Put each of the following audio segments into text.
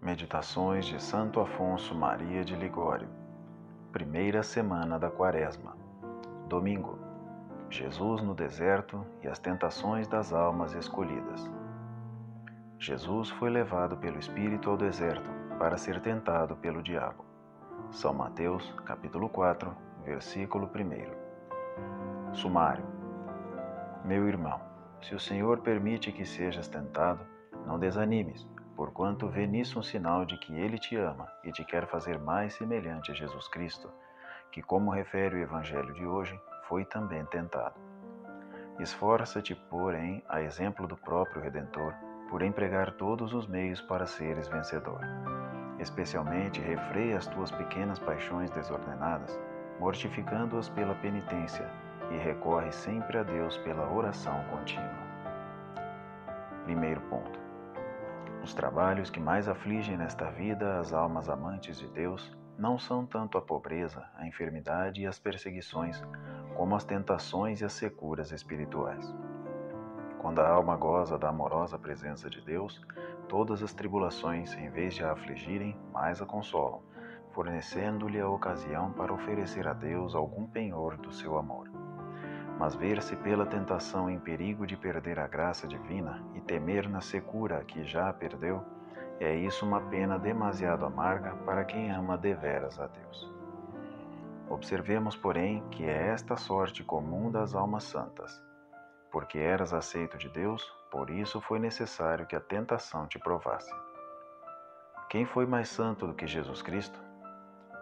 Meditações de Santo Afonso Maria de Ligório. Primeira semana da Quaresma. Domingo. Jesus no deserto e as tentações das almas escolhidas. Jesus foi levado pelo Espírito ao deserto para ser tentado pelo diabo. São Mateus, capítulo 4, versículo 1. Sumário. Meu irmão, se o Senhor permite que sejas tentado, não desanimes, porquanto vê nisso um sinal de que Ele te ama e te quer fazer mais semelhante a Jesus Cristo, que, como refere o Evangelho de hoje, foi também tentado. Esforça-te, porém, a exemplo do próprio Redentor, por empregar todos os meios para seres vencedor. Especialmente refreia as tuas pequenas paixões desordenadas, mortificando-as pela penitência, e recorre sempre a Deus pela oração contínua. Primeiro ponto. Os trabalhos que mais afligem nesta vida as almas amantes de Deus não são tanto a pobreza, a enfermidade e as perseguições, como as tentações e as securas espirituais. Quando a alma goza da amorosa presença de Deus, todas as tribulações, em vez de a afligirem, mais a consolam, fornecendo-lhe a ocasião para oferecer a Deus algum penhor do seu amor. Mas ver-se pela tentação em perigo de perder a graça divina e temer na secura que já a perdeu, é isso uma pena demasiado amarga para quem ama deveras a Deus. Observemos, porém, que é esta sorte comum das almas santas. Porque eras aceito de Deus, por isso foi necessário que a tentação te provasse. Quem foi mais santo do que Jesus Cristo?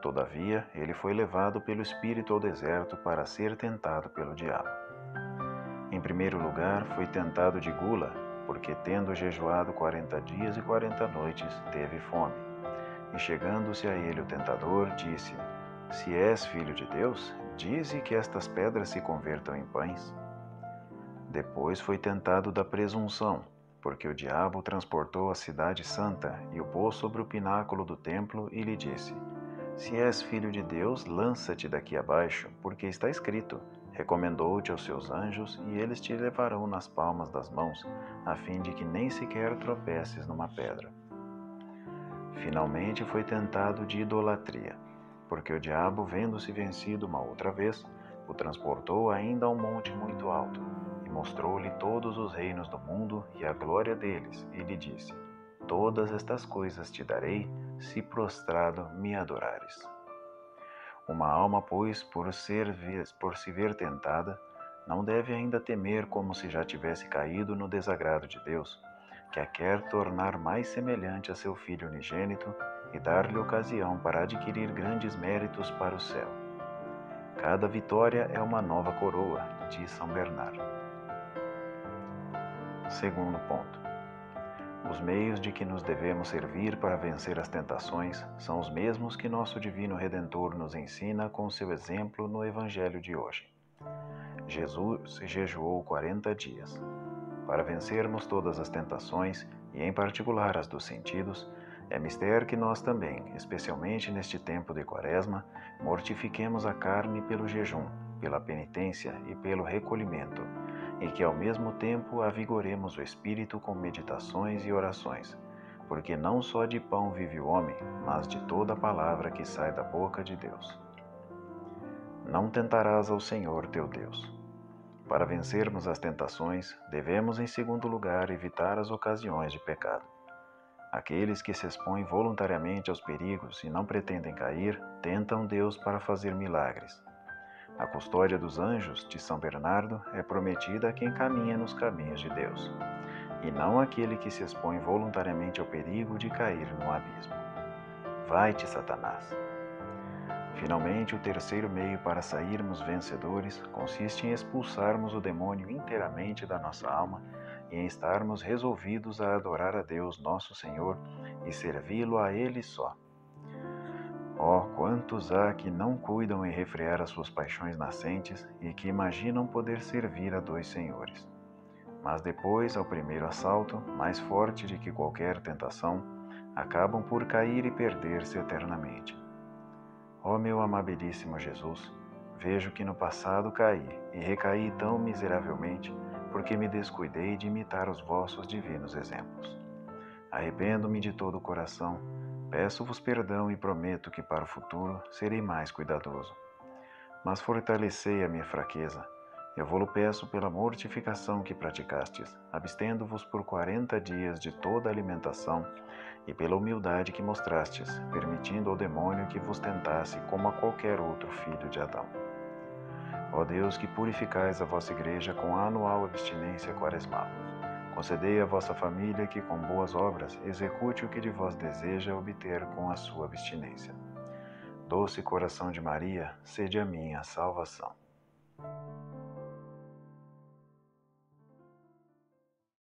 Todavia, ele foi levado pelo Espírito ao deserto para ser tentado pelo diabo. Em primeiro lugar, foi tentado de gula, porque tendo jejuado 40 dias e 40 noites, teve fome. E chegando-se a ele o tentador, disse: Se és filho de Deus, dize que estas pedras se convertam em pães. Depois foi tentado da presunção, porque o diabo transportou a cidade santa e o pôs sobre o pináculo do templo e lhe disse: Se és filho de Deus, lança-te daqui abaixo, porque está escrito: Recomendou-te aos seus anjos, e eles te levarão nas palmas das mãos, a fim de que nem sequer tropeces numa pedra. Finalmente foi tentado de idolatria, porque o diabo, vendo-se vencido uma outra vez, o transportou ainda a um monte muito alto, e mostrou-lhe todos os reinos do mundo e a glória deles, e lhe disse: Todas estas coisas te darei, se prostrado me adorares. Uma alma, pois, por se ver tentada, não deve ainda temer como se já tivesse caído no desagrado de Deus, que a quer tornar mais semelhante a seu Filho unigênito e dar-lhe ocasião para adquirir grandes méritos para o céu. Cada vitória é uma nova coroa, diz São Bernardo. Segundo ponto. Os meios de que nos devemos servir para vencer as tentações são os mesmos que nosso Divino Redentor nos ensina com seu exemplo no Evangelho de hoje. Jesus jejuou 40 dias. Para vencermos todas as tentações, e em particular as dos sentidos, é mister que nós também, especialmente neste tempo de Quaresma, mortifiquemos a carne pelo jejum, pela penitência e pelo recolhimento, e que ao mesmo tempo avigoremos o espírito com meditações e orações, porque não só de pão vive o homem, mas de toda a palavra que sai da boca de Deus. Não tentarás ao Senhor teu Deus. Para vencermos as tentações, devemos em segundo lugar evitar as ocasiões de pecado. Aqueles que se expõem voluntariamente aos perigos e não pretendem cair, tentam Deus para fazer milagres. A custódia dos anjos de São Bernardo é prometida a quem caminha nos caminhos de Deus, e não àquele que se expõe voluntariamente ao perigo de cair no abismo. Vai-te, Satanás! Finalmente, o terceiro meio para sairmos vencedores consiste em expulsarmos o demônio inteiramente da nossa alma e em estarmos resolvidos a adorar a Deus nosso Senhor e servi-lo a Ele só. Oh, quantos há que não cuidam em refrear as suas paixões nascentes e que imaginam poder servir a dois senhores. Mas depois, ao primeiro assalto, mais forte de que qualquer tentação, acabam por cair e perder-se eternamente. Ó meu amabilíssimo Jesus, vejo que no passado caí e recaí tão miseravelmente porque me descuidei de imitar os vossos divinos exemplos. Arrependo-me de todo o coração, peço-vos perdão e prometo que para o futuro serei mais cuidadoso. Mas fortalecei a minha fraqueza. Eu vou-lo peço pela mortificação que praticastes, abstendo-vos por 40 dias de toda alimentação, e pela humildade que mostrastes, permitindo ao demônio que vos tentasse como a qualquer outro filho de Adão. Ó Deus, que purificais a vossa igreja com a anual abstinência quaresmal, concedei à vossa família que, com boas obras, execute o que de vós deseja obter com a sua abstinência. Doce coração de Maria, sede a minha salvação.